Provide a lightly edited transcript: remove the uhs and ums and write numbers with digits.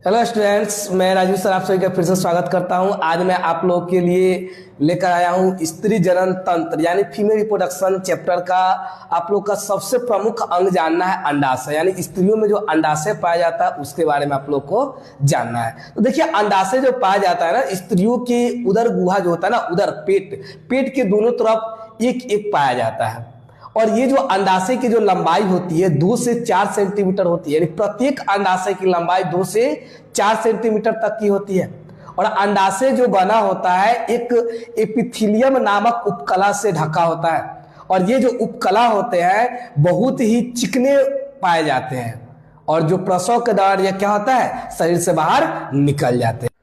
Hello students, मैं Raju sir आप सभी का फिर से स्वागत करता हूं। आज मैं आप लोगों के लिए लेकर आया हूं स्त्री जनन तंत्र यानी फीमेल रिप्रोडक्शन चैप्टर का। आप लोग का सबसे प्रमुख अंग जानना है अंडाशय, यानी स्त्रियों में जो अंडाशय पाया जाता है उसके बारे में आप लोग को जानना है। तो देखिए, अंडाशय जो पाया जाता है ना, स्त्रियों की उदर गुहा जो होता है ना, उदर पेट के दोनों तरफ एक एक पाया जाता है। और ये जो अंडाशय की जो लंबाई होती है 2 से 4 सेंटीमीटर होती है, यानी प्रत्येक अंडाशय की लंबाई 2 से 4 सेंटीमीटर तक की होती है। और अंडाशय जो बना होता है एक एपिथीलियम नामक उपकला से ढका होता है। और ये जो उपकला होते हैं बहुत ही चिकने पाए जाते हैं, और जो प्रसव के दौरान ये क्या होता है, शरीर से बाहर निकल जाते हैं।